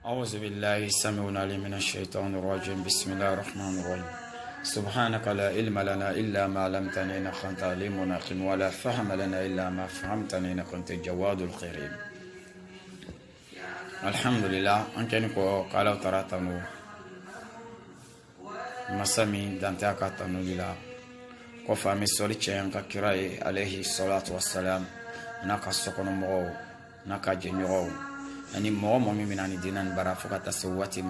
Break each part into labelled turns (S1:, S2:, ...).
S1: أعوذ بالله السميع العليم من الشيطان الرجيم بسم الله الرحمن الرحيم سبحانك لا علم لنا إلا ما علمتنا إنك أنت عليم حكيم ولا فهم لنا إلا ما فهمتنا إنك أنت الجواد الكريم الحمد لله أنكنكو قالوا تراتنو مسامي دانتاكا تنولا كوفا مسولي تشيانكا كراي عليه الصلاة والسلام ناكا سكونو مو ناكا جنيو ani mɔgɔ mɔgɔ min bɛna ni diinɛ ni bara fo ka taa se waati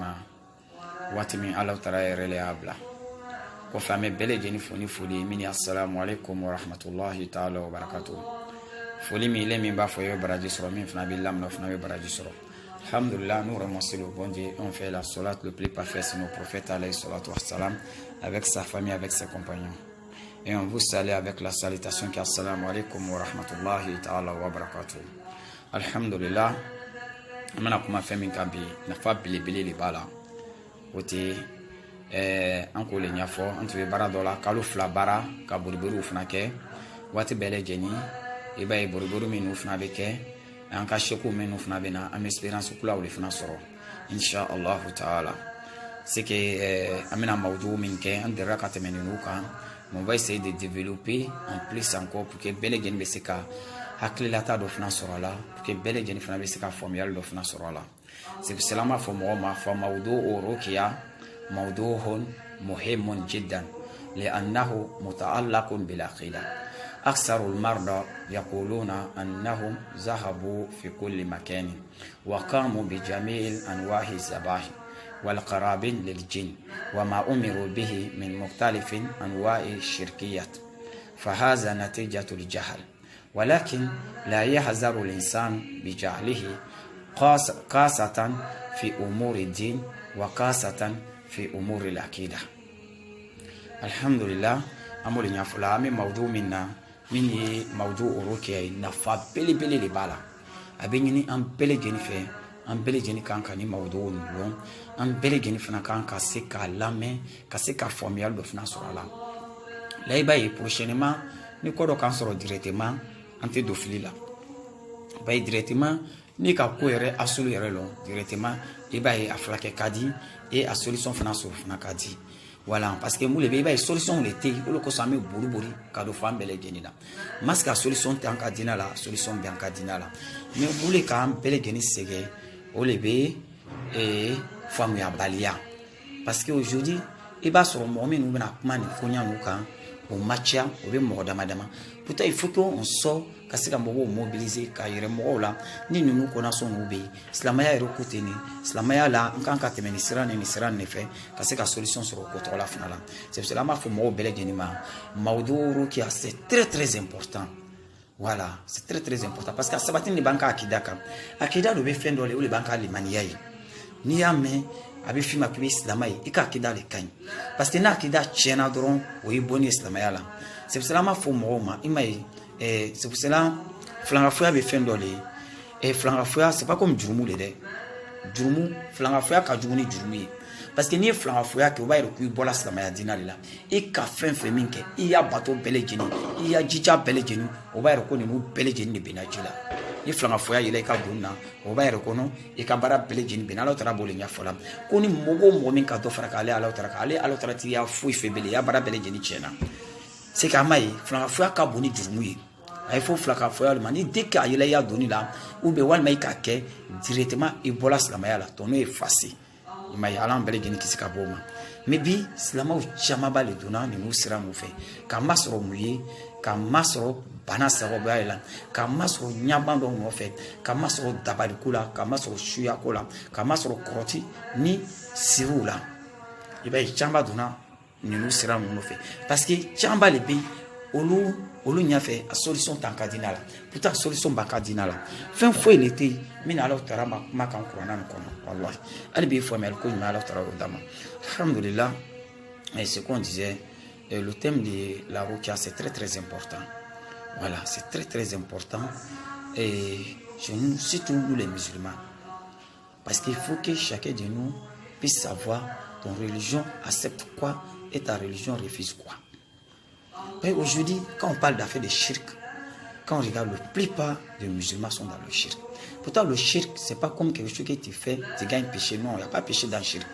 S1: min Ala Taala yɛrɛ y'a bila kɔfɛ an bɛ bɛɛ lajɛlen fo ni foli min ye assalamu alaikum wa rahmatullahi ta'ala wa barakatuh foli min ile min b'a fɔ ye baraji sɔrɔ min fana bɛ lamɛn fana bɛ baraji sɔrɔ alhamdulillah nous remercions le bon Dieu on fait la salat le plus parfait sur nos prophètes alayhi salatu wassalam avec sa famille avec ses compagnons et on vous salue avec la salutation qui est assalamu alaikum wa rahmatullahi ta'ala wa barakatuh alhamdulillah amana kuma fɛn min kan bi nafa belebele de b'a la o tɛ an k'o le ɲɛfɔ an tun bɛ baara dɔ la kalo 2 baara ka boriboriw fana kɛ waati bɛɛ lajɛlen i b'a ye boribori minnu fana bɛ kɛ an ka seko minnu fana bɛ na an bɛ espérance kulaw de fana sɔrɔ insha Allah taala c'est que an bɛna mawudu min kɛ an dɛrɛ ka tɛmɛ ninnu kan on va essayer de développer en plus encore pour que bɛɛ lajɛlen bɛ se ka hakililata dɔ fana sɔrɔ la pour que bɛɛ lajɛlen fana bɛ se ka faamuyali dɔ fana sɔrɔ la c'est pour cela m'a fɔ mɔgɔ ma fa mawdu ruqya mawdu'un muhimmun jiddan لأنه متعلق بالعقيدة أكثر المرضى يقولون أنهم ذهبوا في كل مكان وقاموا بجميع أنواع الذبائح والقرابين للجن وما أمروا به من مختلف أنواع الشركيات فهذا نتيجة الجهل ولكن لا يحذر الإنسان بجهله خاصة في أمور الدين وخاصة في أمور العقيدة الحمد لله أمور نفلا من موضوع منا من موضوع روكي نفا بلي بلي لبالا أبيني أم بلي جنفه أم بلي جني كان كني موضوع نلون أم بلي جني فنا كان كسيكا لامه كسيكا فورميال بفنا سرالا لا يبقى prochainement ni kodo kan soro directement ante do fili la ba directement ni ka ko yɛrɛ asulu yɛrɛ lɔ directement i b'a ye a fila kɛ ka di et a solution fana sɔrɔ fana ka di voilà parce que mun le bɛ i b'a ye solution le tɛ yen o de kosɔn an bɛ bori ka don fan bɛɛ lajɛlen la parce que solution tɛ an ka diinɛ la solution bɛ an ka diinɛ la mais mun le k'an bɛɛ lajɛlen sɛgɛn o le bɛ faamuyabaliya parce que aujourd'hui i b'a sɔrɔ mɔgɔ minnu bɛna kuma nin ko ɲa ninnu kan o matcha o be mɔgɔ dama dama pourtant il faut qu'on sort ka se ka mɔgɔw mobiliser ka yɛrɛ mɔgɔw la ni ninnu kɔnasɔn n'u bɛ yen silamɛya yɛrɛ ko ten nin silamɛya la n kan ka tɛmɛ nin sira ni nin sira nin fɛ ka se ka solution sɔrɔ ko tɔgɔ la fana la c'est pour cela an b'a fɔ mɔgɔw bɛɛ lajɛlen ma mawudu ruqya c'est très important voilà c'est très important parce que a sabati de b'an ka akida kan akida dɔ bɛ fɛn dɔ le o de b'an ka limaniya ye n'i y'a mɛn a bɛ f'i ma k'i bɛ silamɛ ye i ka akida de ka ɲi parce que n'a akida tiɲɛna dɔrɔn o ye bɔnni ye silamɛya la c'est pour cela an b'a fɔ mɔgɔw ma i ma ye c'est pour cela filankafoya bɛ fɛn dɔ le ye filankafoya c'est pas comme jurumu de dɛ jurumu filankafoya ka jugu ni jurumu ye parce que n'i ye filankafoya kɛ o b'a yɛrɛ k'i bɔra silamɛya diinɛ de la i ka fɛn fɛn min kɛ i y'a bato bɛɛ lajɛlen i y'a jija bɛɛ lajɛlen o b'a yɛrɛ ko ninnu bɛɛ lajɛlen de bɛnna ji la ni filankafoya yɛlɛ i ka don na o b'a yɛrɛ kɔnɔ i ka baara bɛɛ lajɛlen bɛnna Ala Taala b'o le ɲɛfɔ la ko ni mɔgɔ min ka dɔ fara k'ale Ala Taala kan ale Ala Taala t'i y'a foyi fɛ bilen i y'a baara bɛɛ lajɛlen tiɲɛna c'est que an m'a ye filankafoya ka bon ni jurumu ye a ye fɔ filankafoya ma ni dès que a yɛlɛ i y'a donni la ou bien walima i k'a kɛ directement i bɔra silamɛya la tɔ n'o ye fasi i m'a ye Ala an bɛɛ lajɛlen kisi ka bɔ o ma mais bi silamɛw camanba le donna ninnu sira ninnu fɛ ka masɔrɔ mun ye ka masɔrɔ bana sababuya la ka masɔrɔ ɲaban dɔ nɔfɛ ka masɔrɔ dabaliko la ka masɔrɔ suyako la ka masɔrɔ kɔrɔti ni siriw la i b'a ye camanba donna ninnu sira ninnu fɛ parce que camanba le bɛ olu ɲɛfɛ a solution t'an ka diinɛ la pourtant solution b'an ka diinɛ la fɛn foyi le tɛ yen min Ala Taala ma kuma kan kuranna nin kɔnɔ wallahi hali bi faamuyali ko ɲuman Ala Taala y'o d'a ma alhamdulillah et ce qu'on disait le thème de la ruqya c'est très important voilà c'est très important et chez nous surtout nous les musulmans parce qu'il faut que chacun de nous puisse savoir ton religion accepte quoi et ta religion refuse quoi. Et aujourd'hui, quand on parle d'affaires de shirk, quand on regarde, la plupart des musulmans sont dans le shirk. Pourtant, le shirk, c'est pas comme quelque chose que tu fais, tu gagnes péché. Non, il n'y a pas péché dans le shirk.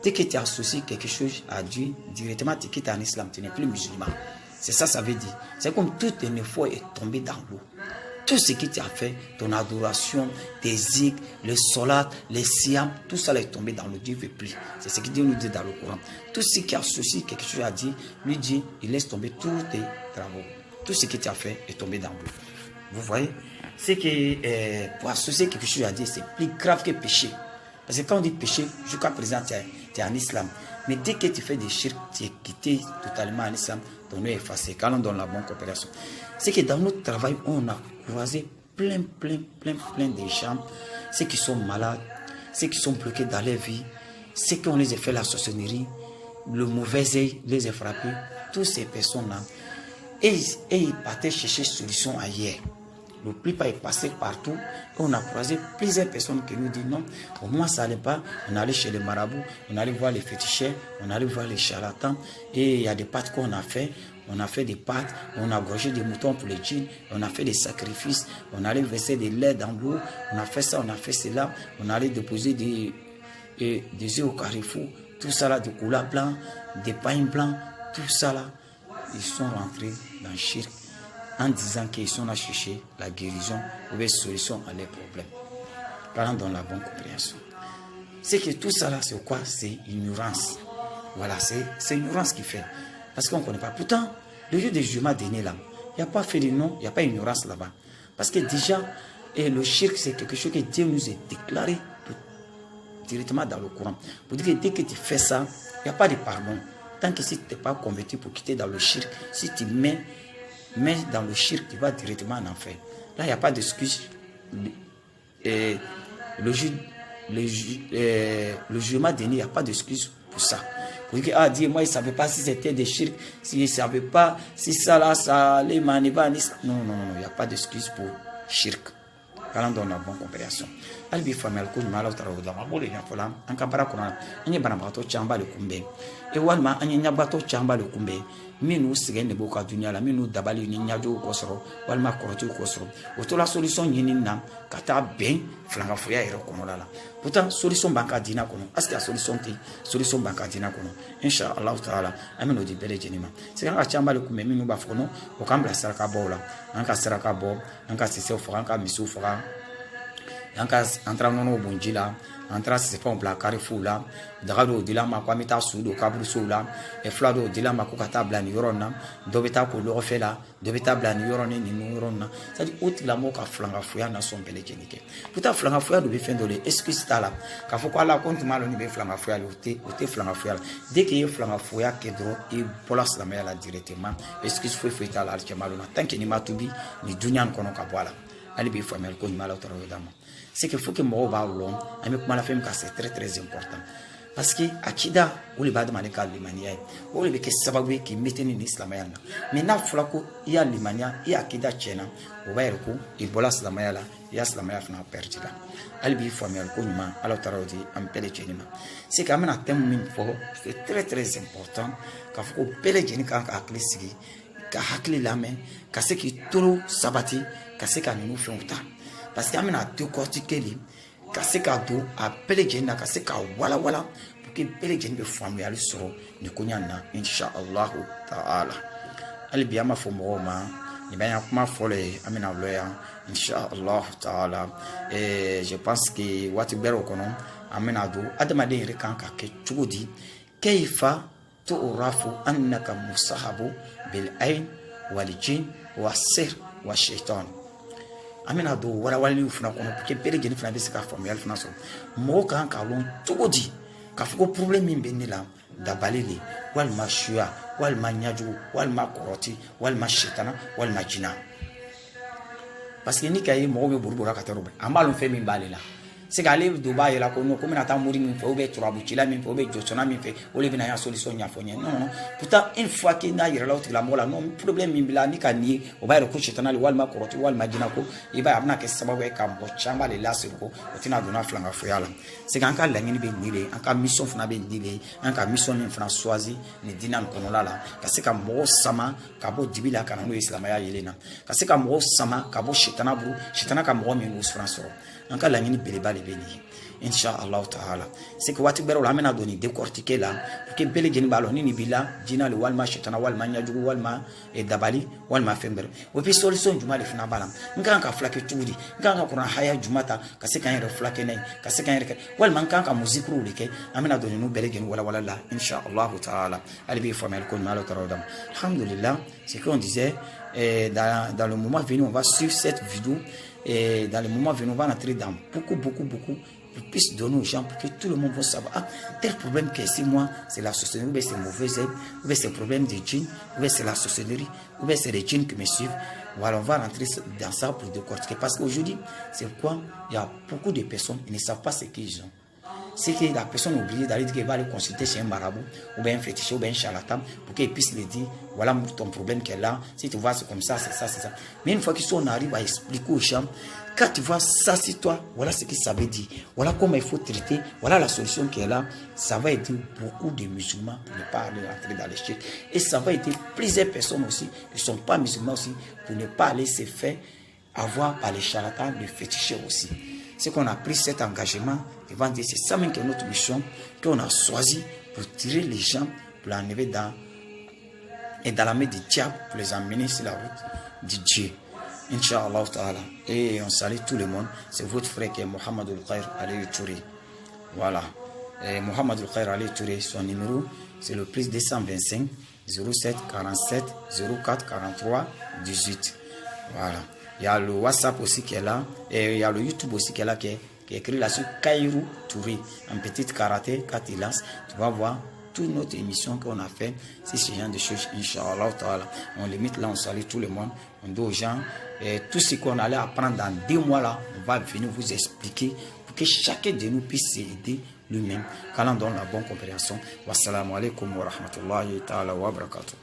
S1: Dès que tu associes quelque chose à Dieu, directement tu quittes en islam, tu n'es plus musulman. C'est ça, ça veut dire. C'est comme tout un effort est tombé dans l'eau. Tout ce que tu as fait, ton adoration, tes zikr, les solat, les siam, tout ça est tombé dans l'eau. Dieu ne veut plus. C'est ce que Dieu nous dit dans le Coran. Tout ce qui associe quelque chose à Dieu, lui dit, il laisse tomber tous tes travaux. Tout ce que tu as fait est tombé dans l'eau. Vous voyez? C'est que pour associer quelque chose à Dieu, c'est plus grave que péché. Parce que quand on dit péché, jusqu'à présent, tu es en islam. Mais dès que tu fais des shirk, tu es quitté totalement en islam, ton nom est effacé. Quand on donne la bonne coopération. C'est que dans notre travail, on a croisé plein de gens, ceux qui sont malades, ceux qui sont bloqués dans leur vie, ceux qui ont les effets de la sorcellerie, le mauvais œil les a frappés, toutes ces personnes-là. Et ils partaient chercher solution ailleurs. Le plupart est passé partout. Et on a croisé plusieurs personnes qui nous disent non, au moins ça n'allait pas. On allait chez les marabouts, on allait voir les féticheurs, on allait voir les charlatans. Et il y a des pâtes qu'on a fait. On a fait des pâtes, on a gorgé des moutons pour les djinns, on a fait des sacrifices, on allait verser des laits dans l'eau, on a fait ça, on a fait cela, on allait déposer des œufs au carrefour, tout ça là, des couleurs blancs, des pains blancs, tout ça là. Ils sont rentrés dans le shirk en disant qu'ils sont à chercher la guérison ou la solution à leurs problèmes. Parlant dans la bonne compréhension. C'est que tout ça là, c'est quoi? C'est ignorance. Voilà, c'est ignorance qui fait. Parce qu'on ne connaît pas. Pourtant, le jour des jugements derniers là, il n'y a pas fait de nom, il n'y a pas ignorance là-bas. Parce que déjà, le shirk, c'est quelque chose que Dieu nous a déclaré directement dans le Coran. Pour dire que dès que tu fais ça, il n'y a pas de pardon. Tant que si tu n'es pas converti pour quitter dans le shirk, si tu mets dans le shirk, tu vas directement en enfer. Là, il n'y a pas d'excuse. Le jugement dernier, il n'y a pas d'excuse pour ça. Pour dire que, Dieu, moi, il ne savait pas si c'était des shirk, s'il ne savait pas si ça là, ça allait m'animer. Non, il n'y a pas d'excuse pour shirk. Parlant dans la bonne compréhension. Albi famel ko nyuma law taraw da mabole nya fola an ka bara kuna anye bana bato chamba le kumbe e walma anye nya bato chamba le kumbe minu sigende boka dunya la minu dabali ni nya jo ko soro walma koroti ko soro o to la solution nyini na kata ben flanga fuya ero kono la pourtant solution banka dina kono aska solution banka dina kono insha Allah taala amino di bele jenima siganga chamba le kumbe minu ba fono o kambla saraka bola an ka saraka bo an ka sise fo an ka misu fo en cas entrant non bonji là entrant c'est pas un plat carrefour là dagado dila ma kwa mita sudo kabru soula e flado dila ma ko kata blani yorona do beta ko lo fe là do beta blani yorona ni yorona ça dit outil la mo ka flanga fuya na son bele jenike puta flanga fuya do be fendo le excuse ta là ka fo ko la compte malo ni be flanga fuya le ote flanga fuya dès que flanga fuya ke dro e polas la mela directement excuse fo ta la ke malo na tant que ni matubi ni dunyan kono ka boala ali be fo mel ko ni malo toro dama. C'est qu'il faut que moi va l'homme avec moi la femme c'est très important parce que akida ou les bad manika limania ou les que sababu qui mettent en islam yana mais na flako il y a limania il y a akida tchena ou va erko il bola islamaya la ya islamaya fna perdida albi famel ko nyuma ala tarodi am pele tchenima c'est quand même un thème min fo c'est très important ka foko pele tcheni ka aklisigi ka hakli lame ka se ki tolo sabati ka se ka nous fait autant. Parce qu'il y a deux côtés qui sont à Péléjena, qui sont wala pour que Péléjena be familial sur ne connaîna inshallah ta'ala. Ali biyama fomoma ni baya kuma fole amina loya inshallah ta'ala et je pense que wati bero kono amina do adamade rekanka ke chugudi kayfa tu'rafu annaka musahabu bil ayn wal jin was-sihr wash-shaytan. Amina do wala wali funa kono pour que Péléjena funa be se ka familial funa so mo kan ka lon chugudi ka fuko problème min be ni la dabalili wal mashua wal manyaju wal makoroti wal mashitana wal majina parce que ni kay mo be burbura ka terobe ambalon fe min balela c'est qu'aller Dubaï là qu'on comme on mourir min fait ou bien turabuchi là min fait ou bien josona min fait ou les bina ya solution nya fonye non pourtant une fois qu'il n'a ira là où la mola non problème min bila ni ka ni o ba ko chetana wal ma koroti wal ma jina ko iba abna ke sababu e kambo chamba le la ko o tina dona flanga fo yala c'est quand ka la ngini be nile en ka mission fana be nile en ka mission min fana choisi ni dinan kono la ka se ka mo sama ka bo dibila kana no islam ya yelena ka se ka mo sama ka bo chetana bru chetana ka mo min us français en ka la ngini be le beni Inch'Allah ta'ala. C'est que wati bero la mena doni décortiquer là pour que bele geni balo ni bila jina le walma shetana walma nyajugu walma e dabali walma fember. Wo pi solution juma le fina bala. Nganka flake tudi, nganka kuna haya jumata ka se kan flake nay, ka se kan walma nganka muzikru le ke amena doni no bele geni wala la Inch'Allah ta'ala. Ali bi formel kon malo tarodam. Alhamdulillah, c'est qu'on disait dans le moment venu on va suivre cette vidéo et dans le moment venu on va entrer dans beaucoup pour plus donner aux gens pour que tout le monde va savoir tel problème que c'est moi c'est la sorcellerie ou bien c'est mauvais œil ou bien c'est le problème des djinns ou bien c'est la sorcellerie ou bien c'est les djinns qui me suivent. Voilà, on va rentrer dans ça pour décortiquer parce qu'aujourd'hui c'est quoi, il y a beaucoup de personnes qui ne savent pas ce qu'ils ont. C'est que la personne est obligée d'aller dire qu'elle va aller consulter chez un marabout ou bien un féticheur ou bien un charlatan pour qu'il puisse lui dire voilà ton problème qu'elle a, si tu vois c'est comme ça, c'est ça, c'est ça. Mais une fois qu'on arrive à expliquer aux gens, quand tu vois ça c'est toi, voilà ce que ça veut dire, voilà comment il faut traiter, voilà la solution qu'elle a, ça va aider beaucoup de musulmans pour ne pas aller rentrer dans les shirk. Et ça va aider plusieurs personnes aussi qui ne sont pas musulmans aussi pour ne pas aller se faire avoir par les charlatans, les féticheurs aussi. C'est qu'on a pris cet engagement et va dire c'est ça même que notre mission qu'on a choisi pour tirer les gens, pour l'enlever dans la main du diable, pour les emmener sur la route du Dieu. Inch'Allah ta'ala. Et on salue tout le monde. C'est votre frère qui est Mohamed Al-Khair Ali Touré. Voilà. Et Mohamed Al-Khair Ali Touré, son numéro, c'est le plus 225 07 47 04 43 18. Voilà. Il y a le WhatsApp aussi qui est là. Et il y a le YouTube aussi qui est là, qui est écrit là-dessus, Kairou Touré. En petite karaté, quand il lance, tu vas voir toute notre émission qu'on a fait. C'est ce genre de choses, Inch'Allah ta'ala. On limite là, on salue tout le monde. On dit aux gens, et tout ce qu'on allait apprendre dans 2 mois là, on va venir vous expliquer pour que chacun de nous puisse s'aider lui-même. Quand on donne la bonne compréhension. Wassalamu alaikum wa rahmatullahi ta'ala wa barakatuh.